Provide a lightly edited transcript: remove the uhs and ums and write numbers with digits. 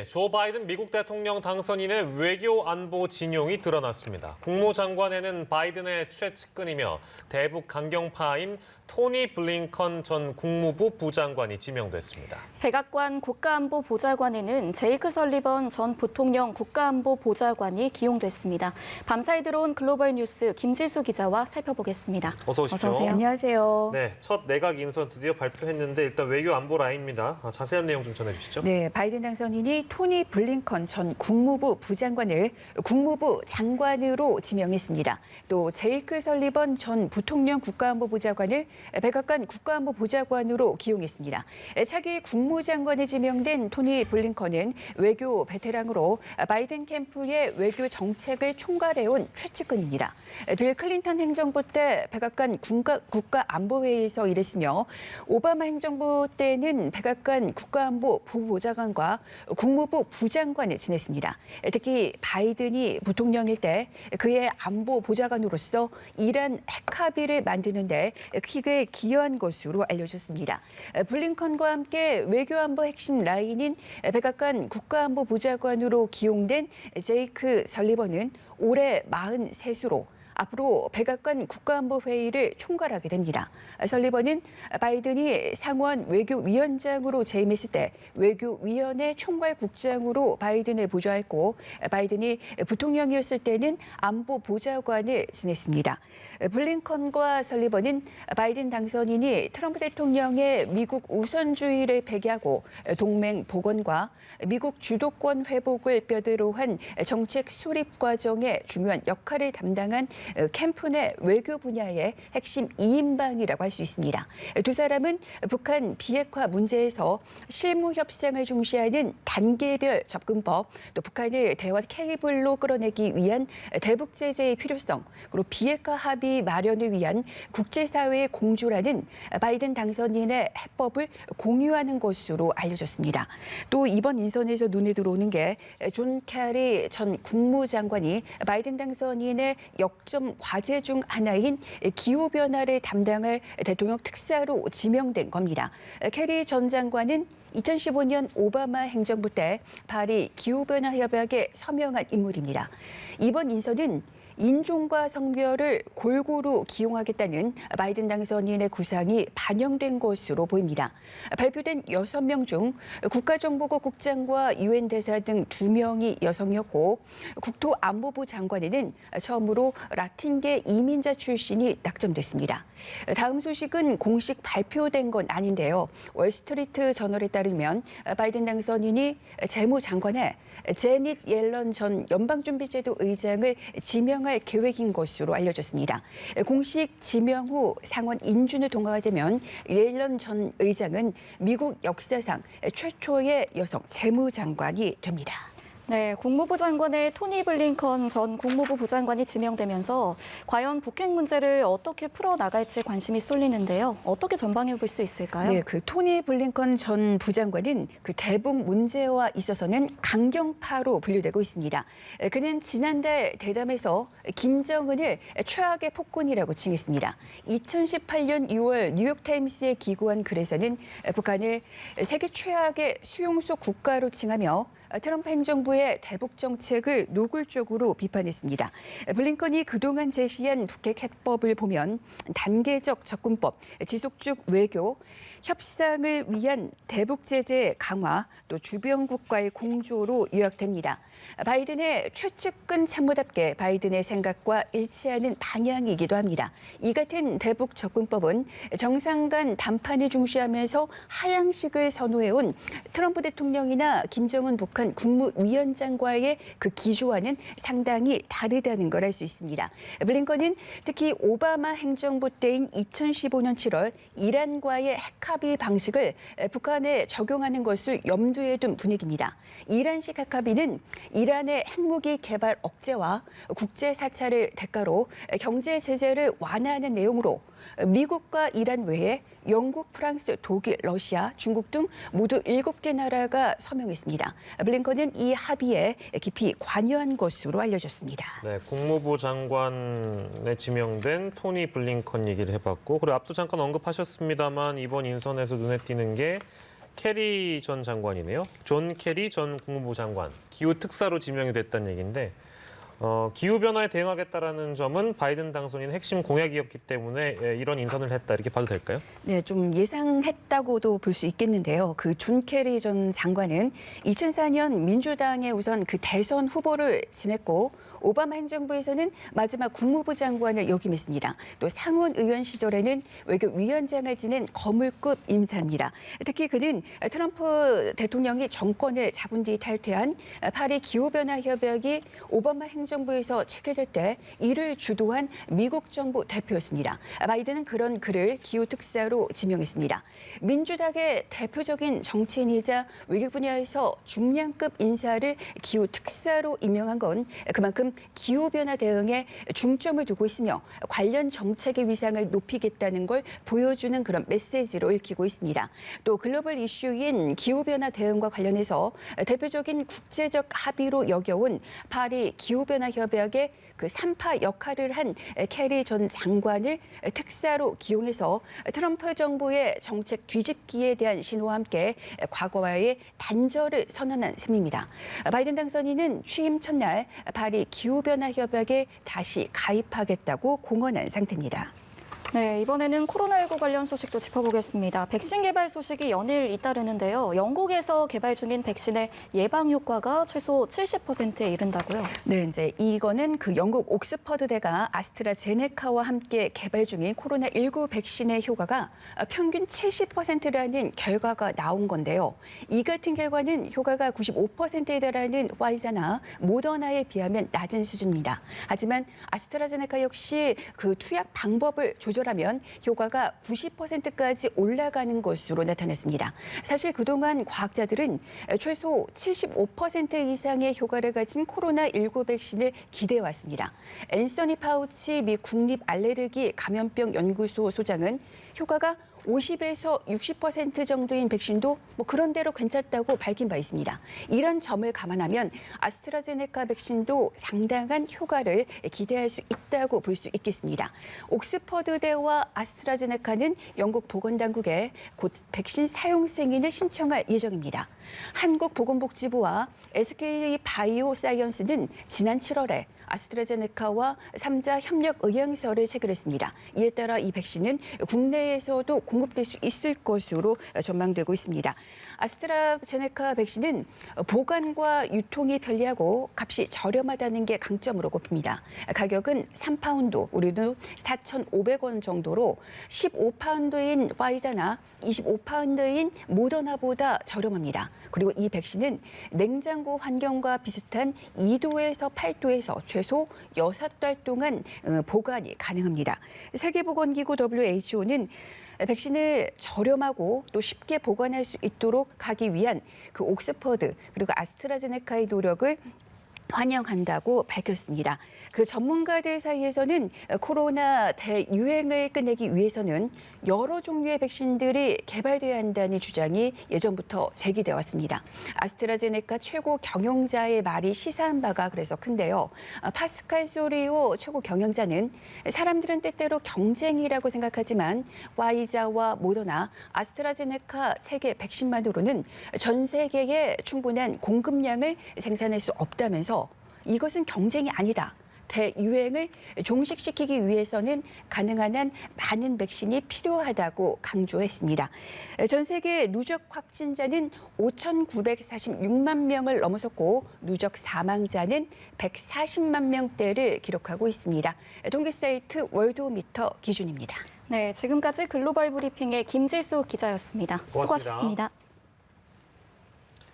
조 바이든 미국 대통령 당선인의 외교 안보 진용이 드러났습니다. 국무장관에는 바이든의 최측근이며 대북 강경파인 토니 블링컨 전 국무부 부장관이 지명됐습니다. 백악관 국가안보보좌관에는 제이크 설리번 전 부통령 국가안보보좌관이 기용됐습니다. 밤사이 들어온 글로벌 뉴스 김지수 기자와 살펴보겠습니다. 어서 오십시오. 어서 오세요. 안녕하세요. 네, 첫 내각 인선 드디어 발표했는데 일단 외교 안보 라인입니다. 자세한 내용 좀 전해주시죠. 네, 바이든 당선인이 토니 블링컨 전 국무부 부장관을 국무부 장관으로 지명했습니다. 또 제이크 설리번 전 부통령 국가안보보좌관을 백악관 국가안보보좌관으로 기용했습니다. 차기 국무장관에 지명된 토니 블링컨은 외교 베테랑으로 바이든 캠프의 외교 정책을 총괄해온 최측근입니다. 빌 클린턴 행정부 때 백악관 국가안보회의에서 일했으며 오바마 행정부 때는 백악관 국가안보 부보좌관과 국무부 부장관을 지냈습니다. 특히 바이든이 부통령일 때 그의 안보 보좌관으로서 이란 핵 합의를 만드는 데 크게 기여한 것으로 알려졌습니다. 블링컨과 함께 외교안보 핵심 라인인 백악관 국가안보 보좌관으로 기용된 제이크 설리번은 올해 43수로 앞으로 백악관 국가안보회의를 총괄하게 됩니다. 설리번은 바이든이 상원 외교위원장으로 재임했을 때 외교위원회 총괄국장으로 바이든을 보좌했고 바이든이 부통령이었을 때는 안보보좌관을 지냈습니다. 블링컨과 설리번은 바이든 당선인이 트럼프 대통령의 미국 우선주의를 배기하고 동맹 복원과 미국 주도권 회복을 뼈대로 한 정책 수립 과정에 중요한 역할을 담당한 캠프 내 외교 분야의 핵심 2인방이라고 할 수 있습니다. 두 사람은 북한 비핵화 문제에서 실무 협상을 중시하는 단계별 접근법, 또 북한을 대화 케이블로 끌어내기 위한 대북 제재의 필요성, 그리고 비핵화 합의 마련을 위한 국제사회의 공조라는 바이든 당선인의 해법을 공유하는 것으로 알려졌습니다. 또 이번 인선에서 눈에 들어오는 게 존 캐리 전 국무장관이 바이든 당선인의 역점 과제 중 하나인 기후변화를 담당할 대통령 특사로 지명된 겁니다. 캐리 전 장관은 2015년 오바마 행정부 때 파리 기후변화 협약에 서명한 인물입니다. 이번 인선은 인종과 성별을 골고루 기용하겠다는 바이든 당선인의 구상이 반영된 것으로 보입니다. 발표된 6명 중 국가정보국 국장과 유엔 대사 등 2명이 여성이었고 국토안보부 장관에는 처음으로 라틴계 이민자 출신이 낙점됐습니다. 다음 소식은 공식 발표된 건 아닌데요. 월스트리트 저널에 따르면 바이든 당선인이 재무장관에 제닛 옐런 전 연방준비제도 의장을 지명할 계획인 것으로 알려졌습니다. 공식 지명 후 상원 인준을 통과가 되면 옐런 전 의장은 미국 역사상 최초의 여성 재무장관이 됩니다. 네, 국무부 장관에 토니 블링컨 전 국무부 부장관이 지명되면서 과연 북핵 문제를 어떻게 풀어나갈지 관심이 쏠리는데요. 어떻게 전망해 볼 수 있을까요? 네, 토니 블링컨 전 부장관은 대북 문제와 있어서는 강경파로 분류되고 있습니다. 그는 지난달 대담에서 김정은을 최악의 폭군이라고 칭했습니다. 2018년 6월 뉴욕타임스에 기고한 글에서는 북한을 세계 최악의 수용소 국가로 칭하며 트럼프 행정부의 대북 정책을 노골적으로 비판했습니다. 블링컨이 그동안 제시한 북핵 해법을 보면 단계적 접근법, 지속적 외교, 협상을 위한 대북 제재 강화, 또 주변국과의 공조로 요약됩니다. 바이든의 최측근 참모답게 바이든의 생각과 일치하는 방향이기도 합니다. 이 같은 대북 접근법은 정상 간 담판을 중시하면서 하향식을 선호해온 트럼프 대통령이나 김정은 북한 국무위원장과의 그 기조와는 상당히 다르다는 걸 알 수 있습니다. 블링컨은 특히 오바마 행정부 때인 2015년 7월 이란과의 핵합의 방식을 북한에 적용하는 것을 염두에 둔 분위기입니다. 이란식 핵합의는 이란의 핵무기 개발 억제와 국제 사찰을 대가로 경제 제재를 완화하는 내용으로 미국과 이란 외에 영국, 프랑스, 독일, 러시아, 중국 등 모두 7개 나라가 서명했습니다. 블링컨은 이 합의에 깊이 관여한 것으로 알려졌습니다. 네, 국무부 장관에 지명된 토니 블링컨 얘기를 해봤고, 그리고 앞서 잠깐 언급하셨습니다만 이번 인선에서 눈에 띄는 게 캐리 전 장관이네요. 존 캐리 전 국무부 장관, 기후 특사로 지명이 됐다는 얘기인데 기후 변화에 대응하겠다라는 점은 바이든 당선인 핵심 공약이었기 때문에 이런 인선을 했다 이렇게 봐도 될까요? 네, 좀 예상했다고도 볼 수 있겠는데요. 그 존 캐리 전 장관은 2004년 민주당의 우선 그 대선 후보를 지냈고 오바마 행정부에서는 마지막 국무부 장관을 역임했습니다. 또 상원 의원 시절에는 외교위원장을 지낸 거물급 인사입니다. 특히 그는 트럼프 대통령이 정권을 잡은 뒤 탈퇴한 파리 기후변화 협약이 오바마 행정부에서 체결될 때 이를 주도한 미국 정부 대표였습니다. 바이든은 그런 그를 기후 특사로 지명했습니다. 민주당의 대표적인 정치인이자 외교 분야에서 중량급 인사를 기후 특사로 임명한 건 그만큼 기후변화 대응에 중점을 두고 있으며 관련 정책의 위상을 높이겠다는 걸 보여주는 그런 메시지로 읽히고 있습니다. 또 글로벌 이슈인 기후변화 대응과 관련해서 대표적인 국제적 합의로 여겨온 파리 기후변화 협약의 그 3파 역할을 한 캐리 전 장관을 특사로 기용해서 트럼프 정부의 정책 뒤집기에 대한 신호와 함께 과거와의 단절을 선언한 셈입니다. 바이든 당선인은 취임 첫날 파리 기후변화 협약에 다시 가입하겠다고 공언한 상태입니다. 네, 이번에는 코로나19 관련 소식도 짚어보겠습니다. 백신 개발 소식이 연일 잇따르는데요. 영국에서 개발 중인 백신의 예방 효과가 최소 70%에 이른다고요. 네, 이제 이거는 그 영국 옥스퍼드대가 아스트라제네카와 함께 개발 중인 코로나19 백신의 효과가 평균 70%라는 결과가 나온 건데요. 이 같은 결과는 효과가 95%에 달하는 화이자나 모더나에 비하면 낮은 수준입니다. 하지만 아스트라제네카 역시 그 투약 방법을 조절하면 효과가 90%까지 올라가는 것으로 나타났습니다. 사실 그동안 과학자들은 최소 75% 이상의 효과를 가진 코로나19 백신을 기대해왔습니다. 앤서니 파우치 미 국립 알레르기 감염병 연구소 소장은 효과가 50에서 60% 정도인 백신도 그런대로 괜찮다고 밝힌 바 있습니다. 이런 점을 감안하면 아스트라제네카 백신도 상당한 효과를 기대할 수 있다고 볼 수 있겠습니다. 옥스퍼드대와 아스트라제네카는 영국 보건당국에 곧 백신 사용 승인을 신청할 예정입니다. 한국보건복지부와 SK바이오사이언스는 지난 7월에 아스트라제네카와 3자 협력 의향서를 체결했습니다. 이에 따라 이 백신은 국내에서도 공급될 수 있을 것으로 전망되고 있습니다. 아스트라제네카 백신은 보관과 유통이 편리하고 값이 저렴하다는 게 강점으로 꼽힙니다. 가격은 3파운드, 우리도 4,500원 정도로 15파운드인 화이자나 25파운드인 모더나보다 저렴합니다. 그리고 이 백신은 냉장고 환경과 비슷한 2도에서 8도에서 최소 6달 동안 보관이 가능합니다. 세계보건기구 WHO는 백신을 저렴하고 또 쉽게 보관할 수 있도록 하기 위한 그 옥스퍼드 그리고 아스트라제네카의 노력을 환영한다고 밝혔습니다. 그 전문가들 사이에서는 코로나 대유행을 끝내기 위해서는 여러 종류의 백신들이 개발돼야 한다는 주장이 예전부터 제기돼 왔습니다. 아스트라제네카 최고 경영자의 말이 시사한 바가 그래서 큰데요. 파스칼 소리오 최고 경영자는 사람들은 때때로 경쟁이라고 생각하지만 화이자와 모더나, 아스트라제네카 세 개 백신만으로는 전 세계에 충분한 공급량을 생산할 수 없다면서 이것은 경쟁이 아니다. 대유행을 종식시키기 위해서는 가능한 한 많은 백신이 필요하다고 강조했습니다. 전 세계 누적 확진자는 5,946만 명을 넘어섰고 누적 사망자는 140만 명대를 기록하고 있습니다. 통계 사이트 월드오미터 기준입니다. 네, 지금까지 글로벌 브리핑의 김질수 기자였습니다. 고맙습니다. 수고하셨습니다.